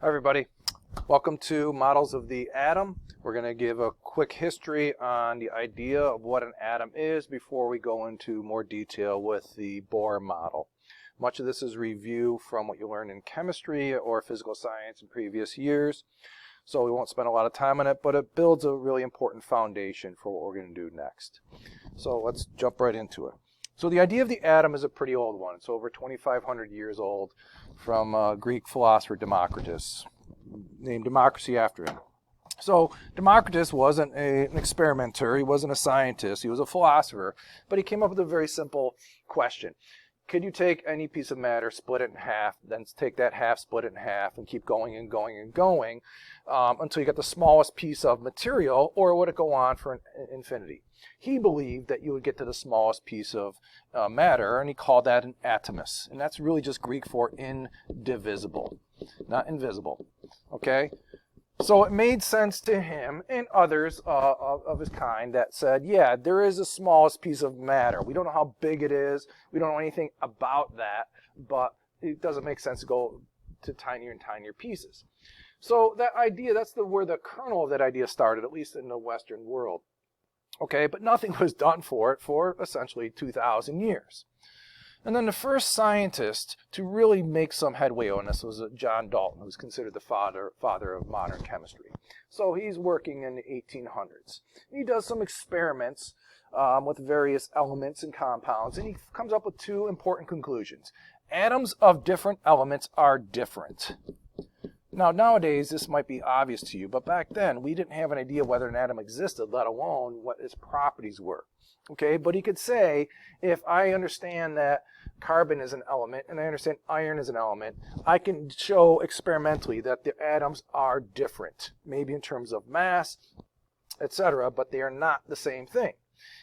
Hi everybody, welcome to Models of the Atom. We're going to give a quick history on the idea of what an atom is before we go into more detail with the Bohr model. Much of this is review from what you learned in chemistry or physical science in previous years, so we won't spend a lot of time on it, but it builds a really important foundation for what we're going to do next. So let's jump right into it. So the idea of the atom is a pretty old one. It's over 2,500 years old, from Greek philosopher Democritus, named democracy after him. So Democritus wasn't an experimenter, he wasn't a scientist, he was a philosopher, but he came up with a very simple question. Could you take any piece of matter, split it in half, then take that half, split it in half, and keep going and going and going until you get the smallest piece of material, or would it go on for infinity? He believed that you would get to the smallest piece of matter, and he called that an atomos. And that's really just Greek for indivisible, not invisible. Okay? So it made sense to him and others of his kind that said, yeah, there is the smallest piece of matter. We don't know how big it is. We don't know anything about that, but it doesn't make sense to go to tinier and tinier pieces. So that idea, that's where the kernel of that idea started, at least in the Western world. Okay, but nothing was done for it for essentially 2,000 years. And then the first scientist to really make some headway on this was John Dalton, who's considered the father of modern chemistry. So he's working in the 1800s. He does some experiments with various elements and compounds, and he comes up with two important conclusions. Atoms of different elements are different. Now, nowadays, this might be obvious to you, but back then, we didn't have an idea whether an atom existed, let alone what its properties were. Okay, but he could say, if I understand that carbon is an element and I understand iron is an element, I can show experimentally that the atoms are different, maybe in terms of mass, etc., but they are not the same thing.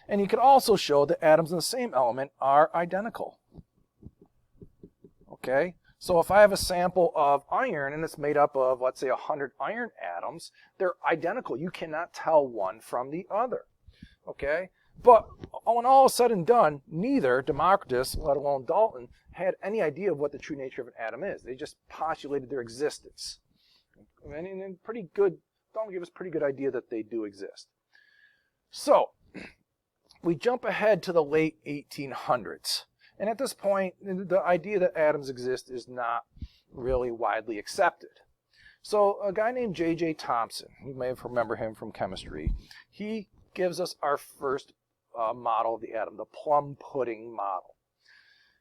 And he could also show that atoms in the same element are identical. Okay, so if I have a sample of iron and it's made up of, let's say, 100 iron atoms, they're identical. You cannot tell one from the other. Okay? But when all is said and done, neither Democritus, let alone Dalton, had any idea of what the true nature of an atom is. They just postulated their existence. And Dalton gave us a pretty good idea that they do exist. So, we jump ahead to the late 1800s. And at this point, the idea that atoms exist is not really widely accepted. So a guy named J.J. Thomson, you may have remember him from chemistry, he gives us our first model of the atom, the plum pudding model.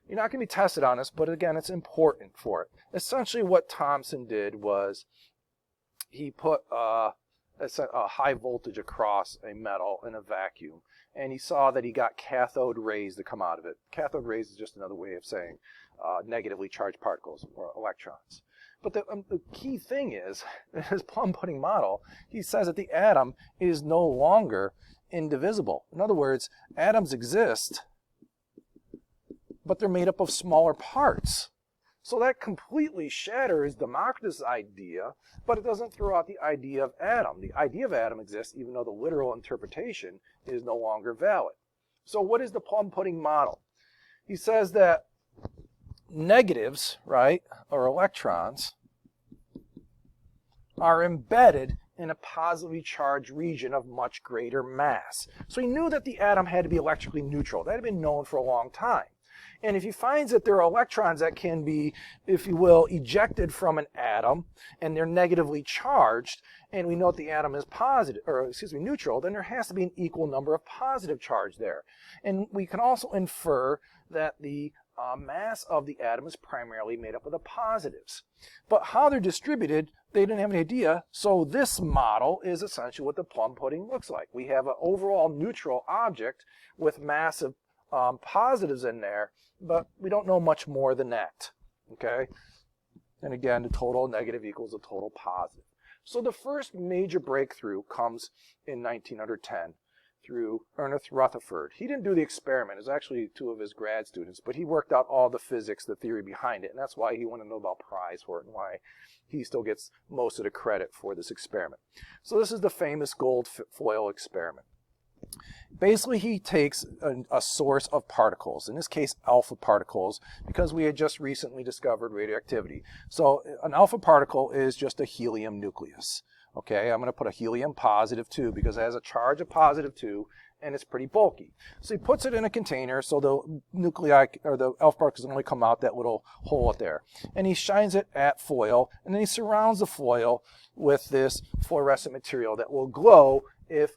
You're not going to be tested on this, but again, it's important for it. Essentially what Thomson did was he put a high voltage across a metal in a vacuum, and he saw that he got cathode rays to come out of it. Cathode rays is just another way of saying negatively charged particles or electrons. But the key thing is, in his plum pudding model, he says that the atom is no longer indivisible. In other words, atoms exist, but they're made up of smaller parts. So that completely shatters Democritus' idea, but it doesn't throw out the idea of atom. The idea of atom exists even though the literal interpretation is no longer valid. So what is the plum pudding model? He says that negatives, right, or electrons, are embedded in a positively charged region of much greater mass. So he knew that the atom had to be electrically neutral. That had been known for a long time. And if he finds that there are electrons that can be, if you will, ejected from an atom, and they're negatively charged, and we know that the atom is neutral, then there has to be an equal number of positive charge there. And we can also infer that the mass of the atom is primarily made up of the positives. But how they're distributed, they didn't have any idea, so this model is essentially what the plum pudding looks like. We have an overall neutral object with massive positives in there, but we don't know much more than that. Okay? And again, the total negative equals the total positive. So the first major breakthrough comes in 1910 through Ernest Rutherford. He didn't do the experiment. It was actually two of his grad students, but he worked out all the physics, the theory behind it, and that's why he won a Nobel Prize for it and why he still gets most of the credit for this experiment. So this is the famous gold foil experiment. Basically, he takes a source of particles, in this case alpha particles, because we had just recently discovered radioactivity. So an alpha particle is just a helium nucleus. Okay, I'm going to put a helium positive 2 because it has a charge of positive 2 and it's pretty bulky. So he puts it in a container so the nuclei or the alpha particles only come out that little hole out there. And he shines it at foil, and then he surrounds the foil with this fluorescent material that will glow if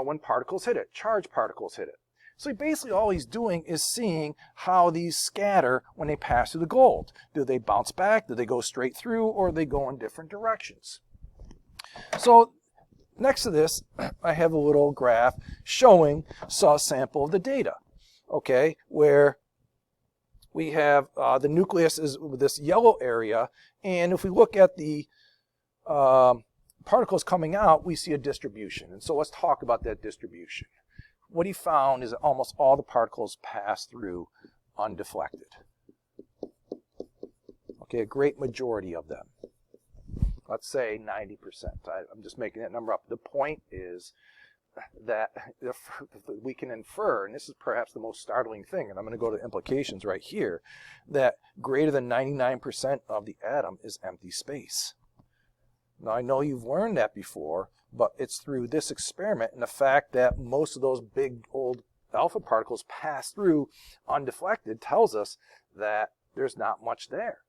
when particles hit it, charged particles hit it. So basically all he's doing is seeing how these scatter when they pass through the gold. Do they bounce back? Do they go straight through? Or do they go in different directions? So next to this, I have a little graph showing a sample of the data, okay, where we have the nucleus is this yellow area, and if we look at the particles coming out, we see a distribution. And so let's talk about that distribution. What he found is that almost all the particles pass through undeflected. Okay, a great majority of them. Let's say 90%. I'm just making that number up. The point is that we can infer, and this is perhaps the most startling thing, and I'm going to go to the implications right here, that greater than 99% of the atom is empty space. Now, I know you've learned that before, but it's through this experiment and the fact that most of those big old alpha particles pass through undeflected tells us that there's not much there.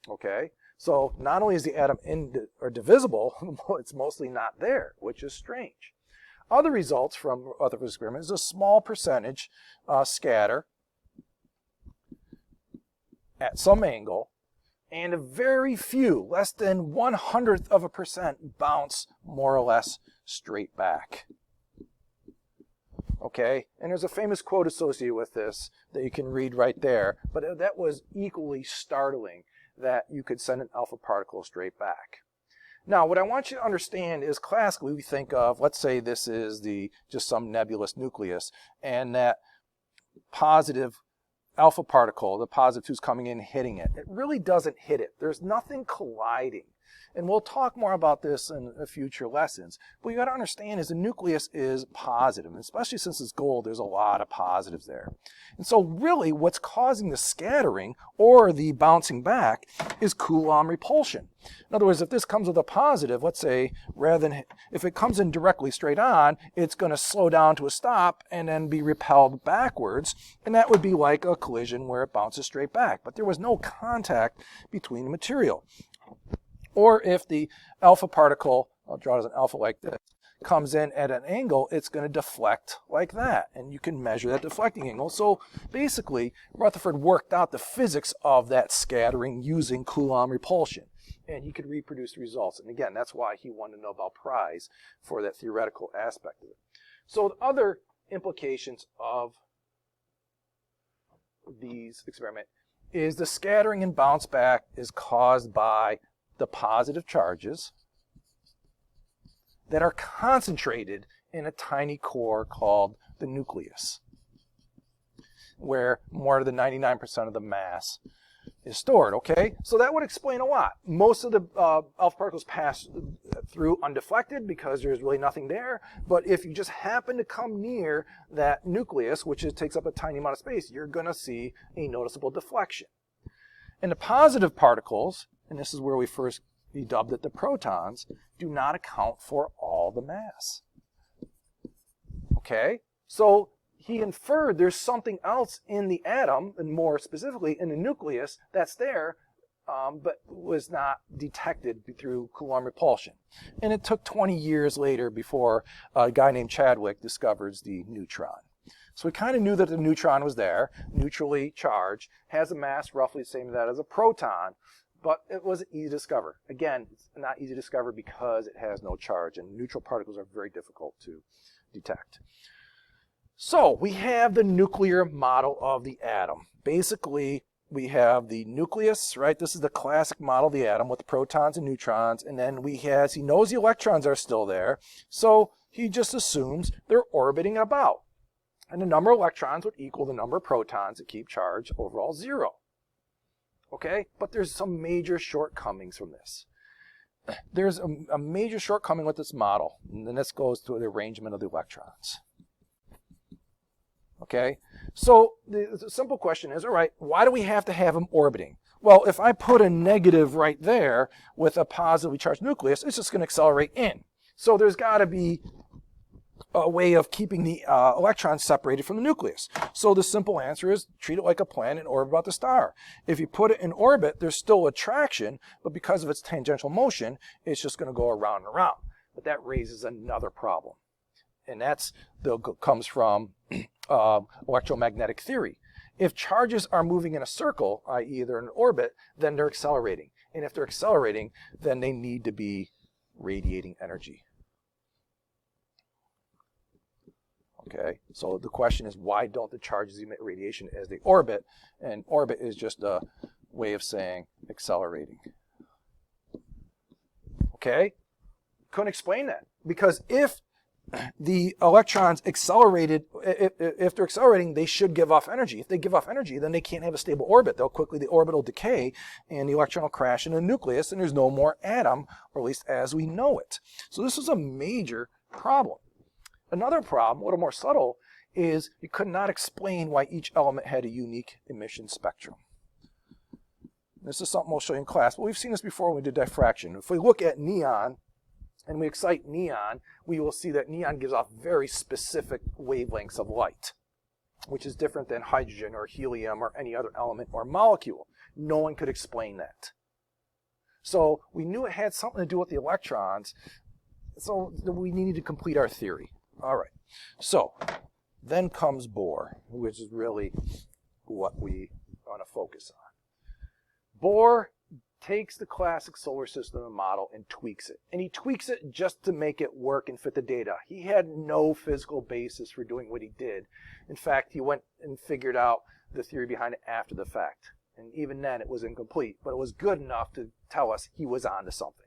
Okay? So not only is the atom divisible, it's mostly not there, which is strange. Other results from other experiments is a small percentage scatter at some angle, and a very few, less than 0.01%, bounce more or less straight back. Okay, and there's a famous quote associated with this that you can read right there, but that was equally startling that you could send an alpha particle straight back. Now, what I want you to understand is classically we think of, let's say this is just some nebulous nucleus, and that positive alpha particle, the positive 2's coming in, hitting it. It really doesn't hit it. There's nothing colliding. And we'll talk more about this in future lessons. But what you got to understand is the nucleus is positive, and especially since it's gold, there's a lot of positives there. And so really what's causing the scattering or the bouncing back is Coulomb repulsion. In other words, if this comes with a positive, let's say, rather than if it comes in directly straight on, it's going to slow down to a stop and then be repelled backwards, and that would be like a collision where it bounces straight back. But there was no contact between the material. Or if the alpha particle, I'll draw it as an alpha like this, comes in at an angle, it's going to deflect like that. And you can measure that deflecting angle. So basically, Rutherford worked out the physics of that scattering using Coulomb repulsion. And he could reproduce the results. And again, that's why he won the Nobel Prize for that theoretical aspect of it. So the other implications of these experiments is the scattering and bounce back is caused by the positive charges that are concentrated in a tiny core called the nucleus, where more than 99% of the mass is stored, okay? So that would explain a lot. Most of the alpha particles pass through undeflected because there's really nothing there, but if you just happen to come near that nucleus, which takes up a tiny amount of space, you're going to see a noticeable deflection. And the positive particles, and this is where we dubbed it the protons, do not account for all the mass. Okay? So he inferred there's something else in the atom, and more specifically in the nucleus, that's there, but was not detected through Coulomb repulsion. And it took 20 years later before a guy named Chadwick discovers the neutron. So we kind of knew that the neutron was there, neutrally charged, has a mass roughly the same as that as a proton, but it wasn't easy to discover. Again, it's not easy to discover because it has no charge, and neutral particles are very difficult to detect. So we have the nuclear model of the atom. Basically, we have the nucleus, right? This is the classic model of the atom with the protons and neutrons, and then he knows the electrons are still there, so he just assumes they're orbiting about. And the number of electrons would equal the number of protons that keep charge overall 0. Okay? But there's some major shortcomings from this. There's a major shortcoming with this model, and then this goes to the arrangement of the electrons. Okay, so the simple question is, all right, why do we have to have them orbiting? Well, if I put a negative right there with a positively charged nucleus, it's just going to accelerate in. So there's got to be a way of keeping the electrons separated from the nucleus. So the simple answer is treat it like a planet in orbit about the star. If you put it in orbit, there's still attraction, but because of its tangential motion, it's just going to go around and around. But that raises another problem, and comes from electromagnetic theory. If charges are moving in a circle, i.e. they're in orbit, then they're accelerating. And if they're accelerating, then they need to be radiating energy. Okay, so the question is, why don't the charges emit radiation as they orbit? And orbit is just a way of saying accelerating. Okay, couldn't explain that, because if the electrons accelerated, if they're accelerating, they should give off energy. If they give off energy, then they can't have a stable orbit. The orbit will decay, and the electron will crash into the nucleus, and there's no more atom, or at least as we know it. So this is a major problem. Another problem, a little more subtle, is you could not explain why each element had a unique emission spectrum. This is something we'll show you in class, but we've seen this before when we did diffraction. If we look at neon, and we excite neon, we will see that neon gives off very specific wavelengths of light, which is different than hydrogen or helium or any other element or molecule. No one could explain that. So we knew it had something to do with the electrons, so we needed to complete our theory. All right, so then comes Bohr, which is really what we want to focus on. Bohr takes the classic solar system model and tweaks it. And he tweaks it just to make it work and fit the data. He had no physical basis for doing what he did. In fact, he went and figured out the theory behind it after the fact. And even then, it was incomplete, but it was good enough to tell us he was onto something.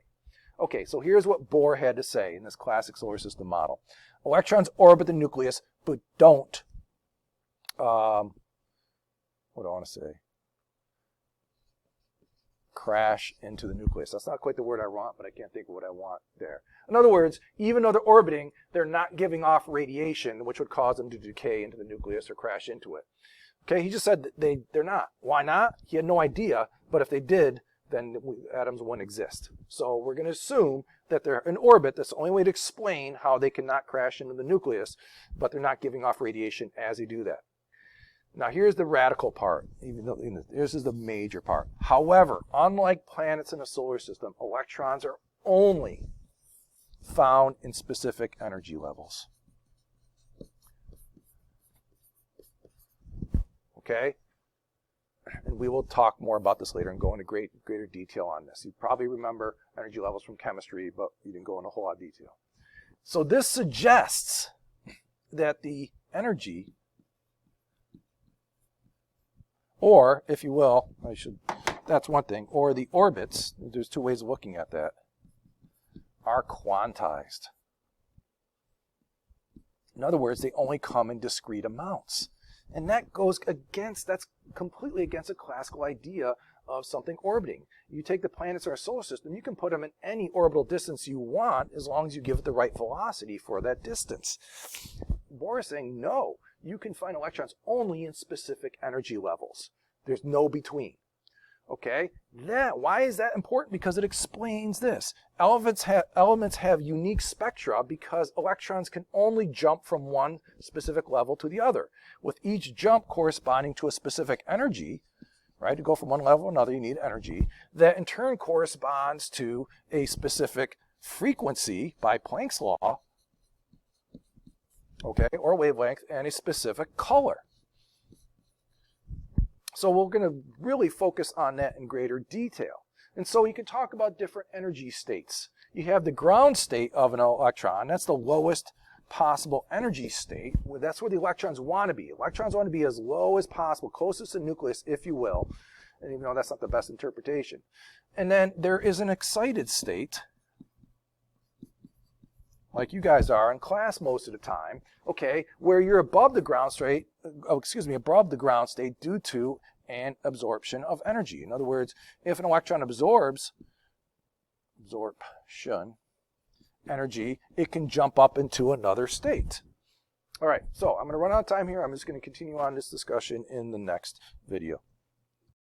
Okay, so here's what Bohr had to say in this classic solar system model. Electrons orbit the nucleus, but don't, what do I want to say? Crash into the nucleus. That's not quite the word I want, but I can't think of what I want there. In other words, even though they're orbiting, they're not giving off radiation, which would cause them to decay into the nucleus or crash into it. Okay, he just said they're not. Why not? He had no idea, but if they did, then atoms wouldn't exist. So we're going to assume that they're in orbit. That's the only way to explain how they cannot crash into the nucleus, but they're not giving off radiation as they do that. Now here's the radical part. This is the major part. However, unlike planets in a solar system, electrons are only found in specific energy levels. Okay? And we will talk more about this later and go into greater detail on this. You probably remember energy levels from chemistry, but you didn't go into a whole lot of detail. So this suggests that the energy, or if you will, that's one thing, or the orbits, there's two ways of looking at that, are quantized. In other words, they only come in discrete amounts. And that goes against, that's completely against a classical idea of something orbiting. You take the planets in our solar system, you can put them in any orbital distance you want as long as you give it the right velocity for that distance. Bohr is saying, no, you can find electrons only in specific energy levels. There's no between. Okay? Why is that important? Because it explains this. Elements have unique spectra because electrons can only jump from one specific level to the other, with each jump corresponding to a specific energy. Right? To go from one level to another, you need energy. That in turn corresponds to a specific frequency by Planck's law, okay, or wavelength, and a specific color. So we're going to really focus on that in greater detail. And so you can talk about different energy states. You have the ground state of an electron. That's the lowest possible energy state. That's where the electrons want to be. Electrons want to be as low as possible, closest to the nucleus, if you will. And even though that's not the best interpretation. And then there is an excited state, like you guys are in class most of the time, okay, where you're above the ground state, above the ground state due to an absorption of energy. In other words, if an electron absorption energy, it can jump up into another state. All right, so I'm going to run out of time here. I'm just going to continue on this discussion in the next video.